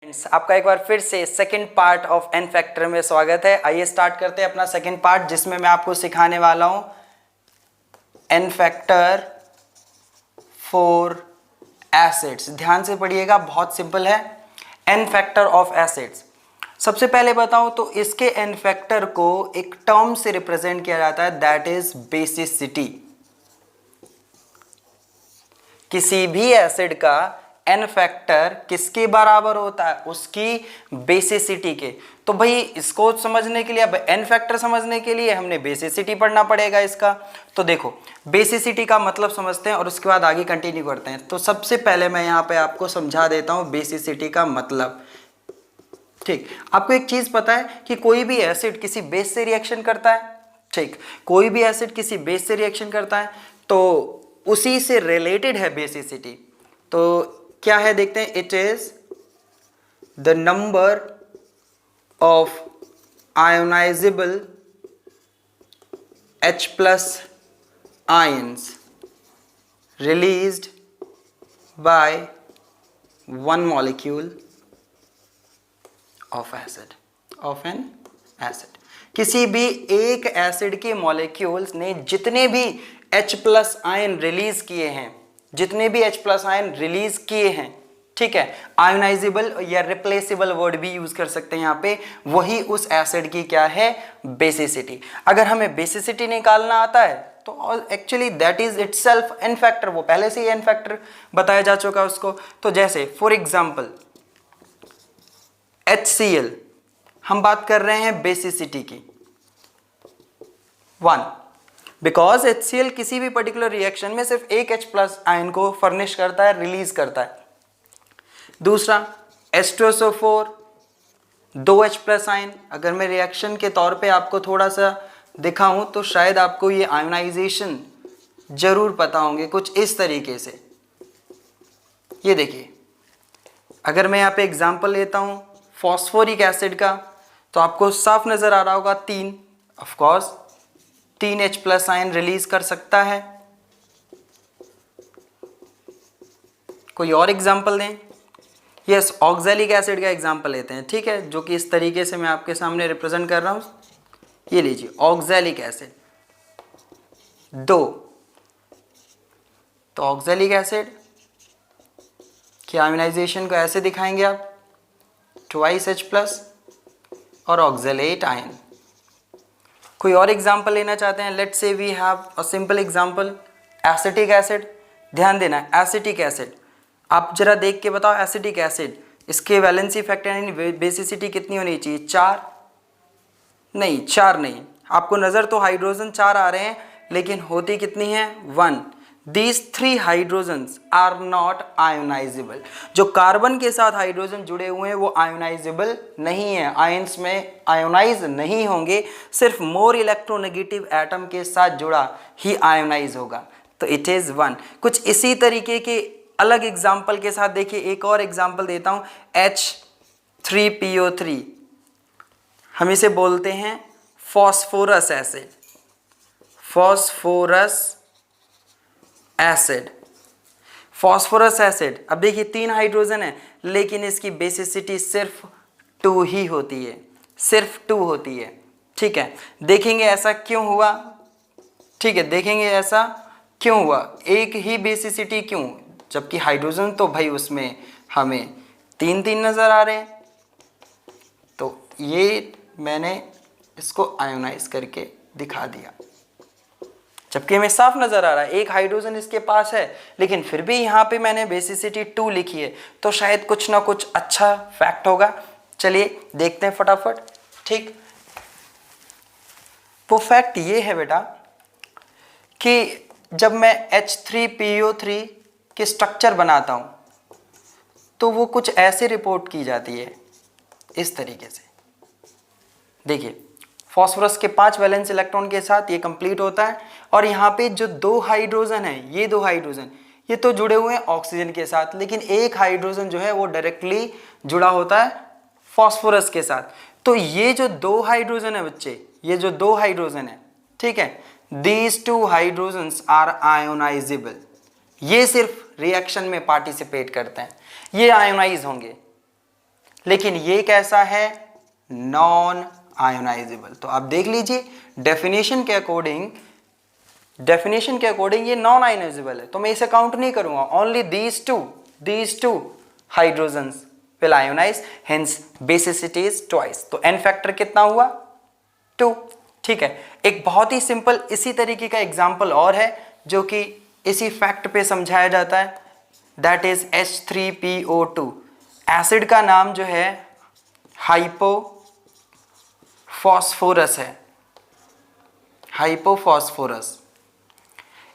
आपका एक बार फिर से second part of n factor में स्वागत है। आइए स्टार्ट करते हैं अपना सेकंड पार्ट, जिसमें मैं आपको सिखाने वाला हूं एन फैक्टर फॉर एसिड्स। ध्यान से पढ़िएगा, बहुत सिंपल है। एन फैक्टर ऑफ एसिड्स, सबसे पहले बताऊं तो इसके एन फैक्टर को एक टर्म से रिप्रेजेंट किया जाता है, दैट इज बेसिसिटी। किसी भी एसिड का एन फैक्टर किसके बराबर होता है? उसकी बेसिसिटी के। तो भाई इसको समझने के लिए, अब एन फैक्टर समझने के लिए हमें बेसिसिटी पढ़ना पड़ेगा इसका। तो देखो बेसिसिटी का मतलब समझते हैं और उसके बाद आगे कंटिन्यू करते हैं। तो सबसे पहले मैं यहाँ पे आपको समझा देता हूँ बेसिसिटी का मतलब। ठीक, आपको एक चीज पता है कि कोई भी एसिड किसी बेस से रिएक्शन करता है। ठीक, कोई भी एसिड किसी बेस से रिएक्शन करता है तो उसी से रिलेटेड है बेसिसिटी। तो क्या है देखते हैं, it is the number of ionisable H plus ions released by one molecule of acid, of an acid। किसी भी एक एसिड के मॉलिक्यूल्स ने जितने भी H प्लस आयन रिलीज किए हैं, जितने भी H प्लस आयन रिलीज किए हैं, ठीक है, आयोनाइजेबल या रिप्लेसेबल वर्ड भी यूज कर सकते हैं यहाँ पे, वही उस एसिड की क्या है, बेसिसिटी। अगर हमें बेसिसिटी निकालना आता है तो actually that is itself n factor, वो पहले से ही एन फैक्टर बताया जा चुका है उसको। तो जैसे फॉर एग्जांपल HCl, हम बात कर रहे हैं बेसिसिटी की 1, बिकॉज HCl किसी भी पर्टिकुलर रिएक्शन में सिर्फ एक H प्लस आयन को फर्निश करता है, रिलीज करता है। दूसरा H2SO4 2 H प्लस आयन। अगर मैं रिएक्शन के तौर पे आपको थोड़ा सा दिखाऊं तो शायद आपको ये आयोनाइजेशन जरूर पता होंगे कुछ इस तरीके से। ये देखिए, अगर मैं यहाँ पे एग्जांपल लेता हूँ फॉस्फोरिक एसिड का, तो आपको साफ नजर आ रहा होगा 3, of course 3 H plus ion release कर सकता है। कोई और एग्जांपल दें? यस, ऑक्सैलिक एसिड का एग्जांपल लेते हैं, ठीक है, जो कि इस तरीके से मैं आपके सामने रिप्रेजेंट कर रहा हूं। ये लीजिए ऑक्सैलिक एसिड 2। तो ऑक्सैलिक एसिड की आयोनाइजेशन को ऐसे दिखाएंगे आप, 2 H प्लस और ऑक्सैलेट आयन। कोई और एग्जांपल लेना चाहते हैं? Let's say we have a simple example, acetic acid. ध्यान देना, एसिटिक एसिड आप जरा देख के बताओ, एसिटिक एसिड इसके वैलेंसी फैक्टर यानी बेसिसिटी कितनी होनी चाहिए? 4 नहीं, 4 नहीं, आपको नज़र तो हाइड्रोजन 4 आ रहे हैं लेकिन होती कितनी है? 1। These 3 hydrogens are not ionisable. जो कार्बन के साथ हाइड्रोजन जुड़े हुए हैं वो आयोनाइजेबल नहीं है, आयंस में आयोनाइज नहीं होंगे, सिर्फ मोर इलेक्ट्रोनेगेटिव एटम के साथ जुड़ा ही आयोनाइज होगा। तो इट इज 1। कुछ इसी तरीके के अलग एग्जाम्पल के साथ देखिए, एक और एग्जाम्पल देता हूं, H3PO3, हम इसे बोलते हैं phosphorous acid. Phosphorous acid, phosphorous acid, अब देखिए 3 हाइड्रोजन है लेकिन इसकी बेसिसिटी सिर्फ 2 ही होती है, सिर्फ 2 होती है। ठीक है, देखेंगे ऐसा क्यों हुआ। ठीक है, देखेंगे ऐसा क्यों हुआ, एक ही बेसिसिटी क्यों, जबकि हाइड्रोजन तो भाई उसमें हमें 3 नजर आ रहे हैं। तो ये मैंने इसको आयोनाइज करके दिखा दिया, जबकि हमें साफ नजर आ रहा है एक हाइड्रोजन इसके पास है, लेकिन फिर भी यहाँ पे मैंने बेसिसिटी 2 लिखी है, तो शायद कुछ ना कुछ अच्छा फैक्ट होगा। चलिए देखते हैं फटाफट। ठीक, वो फैक्ट ये है बेटा कि जब मैं H3PO3 की स्ट्रक्चर बनाता हूं तो वो कुछ ऐसे रिपोर्ट की जाती है इस तरीके से। देखिए फॉस्फोरस के 5 वैलेंस इलेक्ट्रॉन के साथ ये कंप्लीट होता है, और यहाँ पे जो 2 हाइड्रोजन है, ये 2 हाइड्रोजन ये तो जुड़े हुए हैं ऑक्सीजन के साथ, लेकिन एक हाइड्रोजन जो है वो डायरेक्टली जुड़ा होता है फॉस्फोरस के साथ। तो ये जो 2 हाइड्रोजन है बच्चे, ये जो 2 हाइड्रोजन है, ठीक है, दीज 2 हाइड्रोजन्स आर आयोनाइजेबल। ये सिर्फ रिएक्शन में पार्टिसिपेट करते हैं, ये आयोनाइज होंगे। लेकिन ये कैसा है, नॉन आयोनाइजेबल। तो आप देख लीजिए डेफिनेशन के अकॉर्डिंग ये नॉन आयोनाइजेबल है, तो मैं इसे काउंट नहीं करूंगा। Only these two hydrogens will ionise, hence basicity is twice. तो n फैक्टर कितना हुआ, 2। ठीक है, एक बहुत ही सिंपल इसी तरीके का एग्जाम्पल और है जो कि इसी फैक्ट पे समझाया जाता है, दैट इज H3PO2। एसिड का नाम जो है हाइपोफॉस्फोरस है, हाइपोफॉस्फोरस।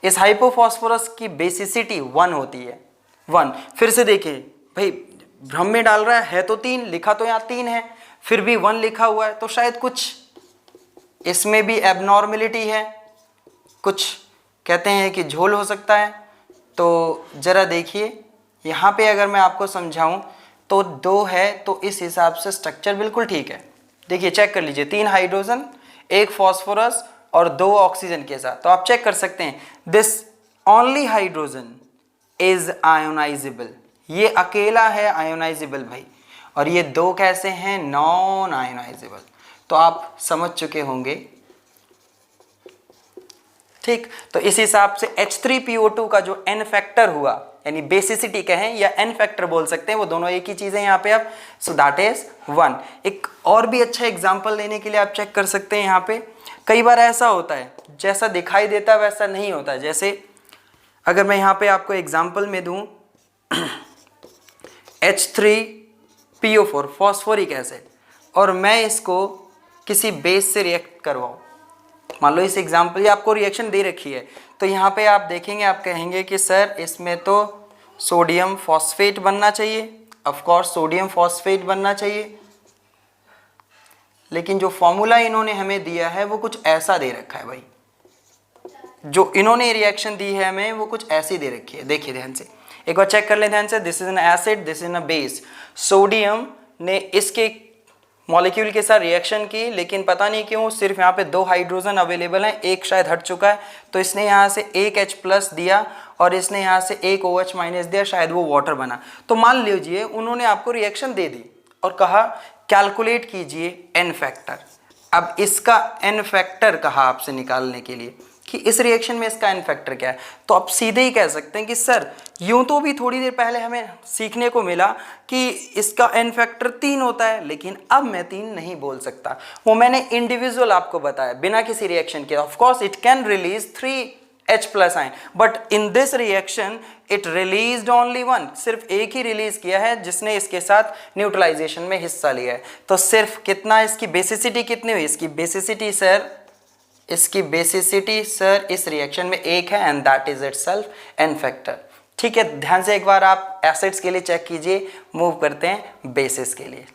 इस हाइपोफॉस्फोरस की बेसिसिटी 1 होती है, 1। फिर से देखिए भाई, भ्रम में डाल रहा है तो 3 लिखा, तो यहाँ 3 है, फिर भी 1 लिखा हुआ है, तो शायद कुछ इसमें भी एबनॉर्मेलिटी है, कुछ कहते हैं कि झोल हो सकता है। तो जरा देखिए यहाँ पे अगर मैं आपको समझाऊं तो 2 है, तो इस हिसाब से स्ट्रक्चर बिल्कुल ठीक है। देखिए चेक कर लीजिए, 3 हाइड्रोजन, 1 फॉस्फोरस और 2 ऑक्सीजन के साथ। तो आप चेक कर सकते हैं, this only hydrogen is ionisable, ये अकेला है आयोनाइजेबल भाई, और ये 2 कैसे हैं, नॉन आयोनाइजेबल। तो आप समझ चुके होंगे। ठीक, तो इस हिसाब से H3PO2 का जो n फैक्टर हुआ, यानी बेसिसिटी कहें या n फैक्टर बोल सकते हैं, वो दोनों एक ही चीज है यहाँ पे अब। So that is 1। एक और भी अच्छा एग्जांपल लेने के लिए आप चेक कर सकते हैं यहाँ पे, कई बार ऐसा होता है जैसा दिखाई देता है वैसा नहीं होता। जैसे अगर मैं यहाँ पे आपको एग्जाम्पल में दूं H3PO4 फॉस्फोरिक एसिड, और मैं इसको किसी बेस से रिएक्ट करवाऊं, मान लो इस एग्जाम्पल ये आपको रिएक्शन दे रखी है, तो यहाँ पे आप देखेंगे, आप कहेंगे कि सर इसमें तो सोडियम फॉस्फेट बनना चाहिए, ऑफ कोर्स सोडियम फॉस्फेट बनना चाहिए, लेकिन जो फॉर्मूला इन्होंने हमें दिया है वो कुछ ऐसा दे रखा है भाई, जो इन्होंने रिएक्शन दी है हमें वो कुछ ऐसी दे रखी है। देखिए ध्यान से, एक बार चेक कर लें ध्यान से, this is an acid, this is an base. Sodium ने इसके मॉलिक्यूल के साथ रिएक्शन की, लेकिन पता नहीं क्यों सिर्फ यहाँ पे 2 हाइड्रोजन अवेलेबल हैं, एक शायद हट चुका है, तो इसने यहाँ से एक H+ दिया और इसने यहाँ से एक OH- दिया, शायद वो वाटर बना। तो मान लीजिए उन्होंने आपको रिएक्शन दे दी और कहा कैलकुलेट कीजिए n फैक्टर। अब इसका n फैक्टर कहा आपसे निकालने के लिए कि इस रिएक्शन में इसका n फैक्टर क्या है, तो आप सीधे ही कह सकते हैं कि सर यूं तो भी थोड़ी देर पहले हमें सीखने को मिला कि इसका n फैक्टर 3 होता है, लेकिन अब मैं 3 नहीं बोल सकता, वो मैंने इंडिविजुअल आपको बताया बिना किसी रिएक्शन के। Of course it can release 3H+ ion, but in this reaction it released only 1, सिर्फ एक ही रिलीज किया है जिसने इसके साथ न्यूट्रलाइजेशन में हिस्सा लिया है। तो सिर्फ कितना, इसकी बेसिसिटी कितनी हुई, इसकी बेसिसिटी सर इस रिएक्शन में 1 है, and that is itself n factor. ठीक है, ध्यान से एक बार आप एसिड्स के लिए चेक कीजिए, मूव करते हैं बेसिस के लिए।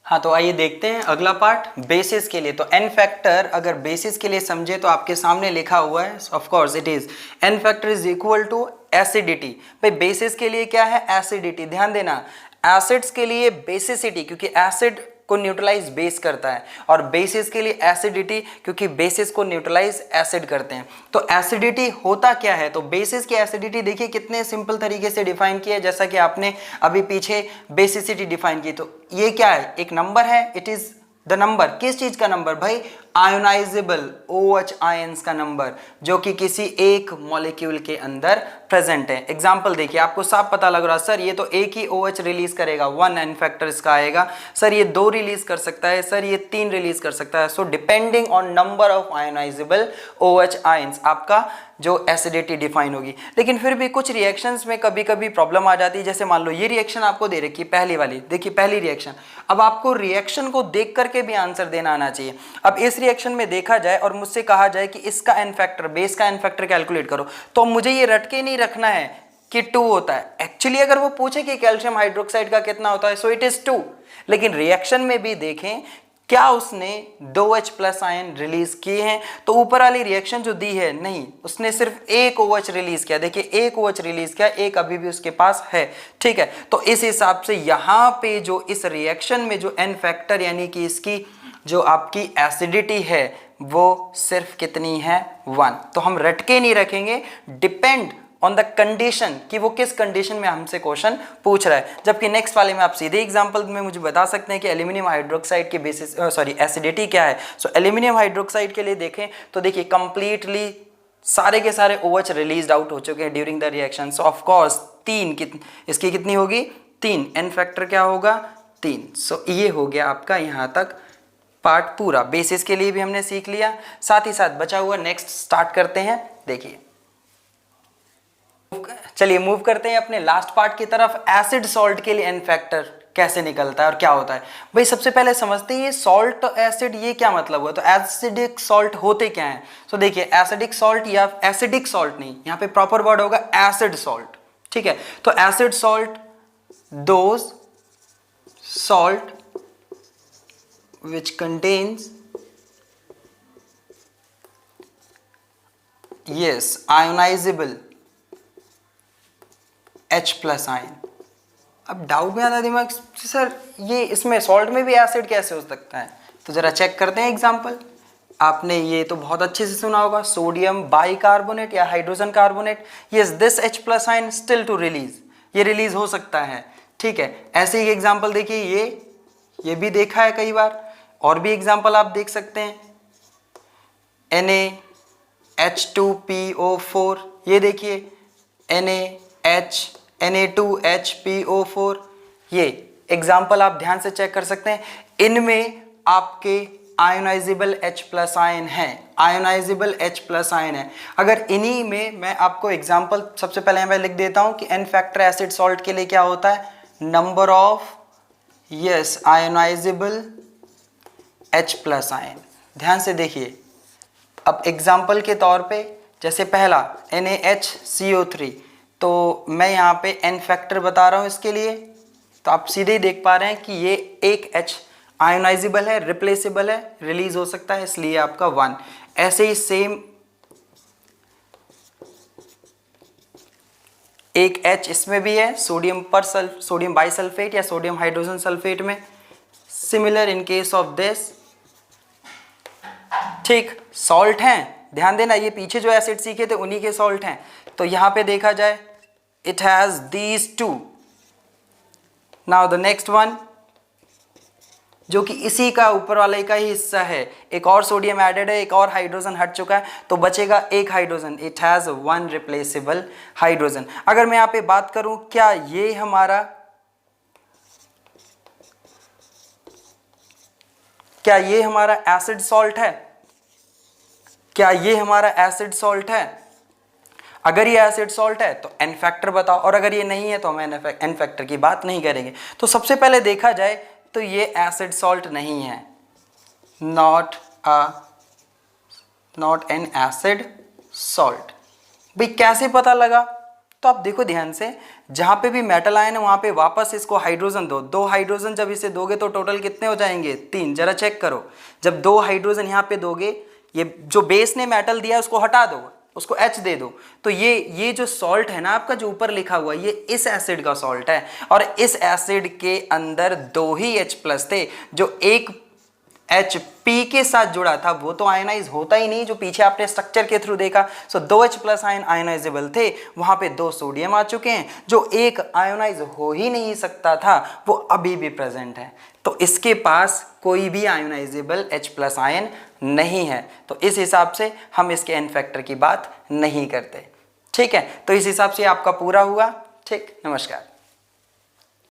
हाँ, तो आइए देखते हैं अगला पार्ट बेसिस के लिए। तो n फैक्टर अगर बेसिस के लिए समझे तो आपके सामने लिखा हुआ है, of course it is n factor is equal to acidity. भाई बेसिस के लिए क्या है, एसिडिटी। ध्यान देना, एसिड्स के लिए बेसिसिटी, क्योंकि एसिड को न्यूट्रलाइज बेस करता है, और बेसिस के लिए एसिडिटी, क्योंकि बेसिस को न्यूट्रलाइज एसिड करते हैं। तो एसिडिटी होता क्या है, तो बेसिस की एसिडिटी देखिए कितने सिंपल तरीके से डिफाइन किया है, जैसा कि आपने अभी पीछे बेसिसिटी डिफाइन की। तो ये क्या है, एक नंबर है, इट इज द नंबर, किस चीज का नंबर भाई, आयोनाइजेबल OH आयंस का नंबर, जो कि किसी एक मॉलिक्यूल के अंदर प्रेजेंट है। एग्जांपल देखिए, आपको साफ पता लग रहा है सर ये तो एक ही OH रिलीज करेगा, 1 n फैक्टर इसका आएगा, सर ये 2 रिलीज कर सकता है, सर ये 3 रिलीज कर सकता है। So depending on number of ionisable OH ions आपका जो एसिडिटी डिफाइन होगी। लेकिन फिर भी कुछ रिएक्शंस में कभी कभी प्रॉब्लम आ जाती है, जैसे मान लो ये रिएक्शन आपको दे रखी है, पहली वाली, देखिए पहली रिएक्शन। अब आपको रिएक्शन को देख करके भी आंसर देना आना चाहिए। अब इस रिएक्शन में देखा जाए और मुझसे कहा जाए कि इसका n फैक्टर, बेस का n फैक्टर कैलकुलेट करो, तो मुझे ये रट के नहीं रखना है कि 2 होता है। एक्चुअली अगर वो पूछे कि कैल्शियम हाइड्रोक्साइड का कितना होता है, सो इट इज 2, लेकिन रिएक्शन में भी देखें क्या उसने 2H+ आयन रिलीज किए हैं, तो ऊपर वाली रिएक्शन जो दी है नहीं, उसने सिर्फ एक OH रिलीज किया। देखिए एक OH रिलीज किया, एक अभी भी उसके पास है। ठीक है, तो इस हिसाब से यहाँ पे जो इस रिएक्शन में जो n फैक्टर यानी कि इसकी जो आपकी एसिडिटी है वो सिर्फ कितनी है, 1। तो हम रट के नहीं रखेंगे, डिपेंड ऑन द कंडीशन कि वो किस कंडीशन में हमसे क्वेश्चन पूछ रहा है, जबकि नेक्स्ट वाले में आप सीधे एग्जांपल में मुझे बता सकते हैं कि एल्यूमिनियम हाइड्रोक्साइड के बेसिस एसिडिटी क्या है। सो एल्यूमिनियम हाइड्रोक्साइड के लिए देखें तो देखिए कंप्लीटली सारे के सारे OH रिलीज आउट हो चुके हैं during the reaction. So of course इसकी कितनी होगी 3, n फैक्टर क्या होगा 3। सो ये हो गया आपका यहाँ तक पार्ट पूरा। बेसिस के लिए भी हमने सीख लिया, साथ ही साथ बचा हुआ नेक्स्ट स्टार्ट करते हैं। देखिए चलिए मूव करते हैं अपने लास्ट पार्ट की तरफ। एसिड सॉल्ट के लिए एन फैक्टर कैसे निकलता है और क्या होता है। भाई सबसे पहले समझते हैं ये सॉल्ट एसिड ये क्या मतलब हुआ। तो एसिडिक सॉल्ट होते क्या हैं। तो देखिए एसिडिक सॉल्ट या एसिडिक सॉल्ट नहीं, यहाँ पे प्रॉपर वर्ड होगा एसिड सॉल्ट, ठीक है। तो acid salt those salt which contains ionizable H plus ion. अब डाउट में आता दिमाग सर ये इसमें सॉल्ट में भी एसिड कैसे हो सकता है, तो जरा चेक करते हैं एग्जांपल। आपने ये तो बहुत अच्छे से सुना होगा सोडियम बाइकार्बोनेट या hydrogen carbonate. Yes this H plus ion still to release, ये रिलीज हो सकता है, ठीक है। ऐसे ही एग्जांपल देखिए ये भी देखा है कई बार। और भी एग्जांपल आप देख सकते हैं NaH2PO4, ये देखिए Na2HPO4, ये एग्जांपल आप ध्यान से चेक कर सकते हैं। इनमें आपके आयोनाइजेबल H प्लस आयन है, आयोनाइजेबल H प्लस आयन है। अगर इन्हीं में मैं आपको एग्जांपल सबसे पहले मैं लिख देता हूं कि एन फैक्टर एसिड सॉल्ट के लिए क्या होता है, number of ionisable H plus ion. ध्यान से देखिए, अब एग्जाम्पल के तौर पे जैसे पहला NaHCO3, तो मैं यहाँ पे N फैक्टर बता रहा हूँ इसके लिए, तो आप सीधे ही देख पा रहे हैं कि ये एक H आयोनाइजेबल है, रिप्लेसेबल है, रिलीज हो सकता है, इसलिए आपका 1। ऐसे ही सेम एक H इसमें भी है, सोडियम बाइसल्फेट या सोडियम हाइड्रोजन सल्फेट में। Similar in case of this, ठीक, सॉल्ट हैं, ध्यान देना ये पीछे जो एसिड सीखे थे उन्हीं के सॉल्ट हैं। तो यहां पे देखा जाए it has these two. Now the next one जो कि इसी का ऊपर वाले का ही हिस्सा है, एक और सोडियम एडेड है, एक और हाइड्रोजन हट चुका है, तो बचेगा एक hydrogen. It has 1 replaceable hydrogen. अगर मैं यहां पे बात करूं क्या ये हमारा एसिड सॉल्ट है, क्या ये हमारा एसिड सॉल्ट है। अगर ये एसिड सॉल्ट है तो एन फैक्टर बताओ, और अगर ये नहीं है तो हम एन फैक्टर की बात नहीं करेंगे। तो सबसे पहले देखा जाए तो ये एसिड सॉल्ट नहीं है, नॉट एन एसिड सॉल्ट। भाई कैसे पता लगा, तो आप देखो ध्यान से, जहां पे भी मेटल आयन है वहां पे वापस इसको हाइड्रोजन दो हाइड्रोजन जब इसे दोगे तो टोटल कितने हो जाएंगे 3। जरा चेक करो, जब 2 हाइड्रोजन यहाँ पे दोगे, ये जो बेस ने मेटल दिया उसको हटा दो, उसको H दे दो, तो ये जो सॉल्ट है ना आपका जो ऊपर लिखा हुआ ये इस एसिड का सॉल्ट है। और इस एसिड के अंदर 2 ही H प्लस थे, जो एक HP के साथ जुड़ा था वो तो आयनाइज होता ही नहीं, जो पीछे आपने स्ट्रक्चर के थ्रू देखा। सो 2 H प्लस आयन आयनाइजेबल थे, वहां पे 2 सोडियम आ चुके हैं, जो एक आयोनाइज हो ही नहीं सकता था वो अभी भी प्रेजेंट है। तो इसके पास कोई भी आयोनाइजेबल H प्लस आयन नहीं है, तो इस हिसाब से हम इसके एन फैक्टर की बात नहीं करते, ठीक है। तो इस हिसाब से आपका पूरा हुआ, ठीक, नमस्कार।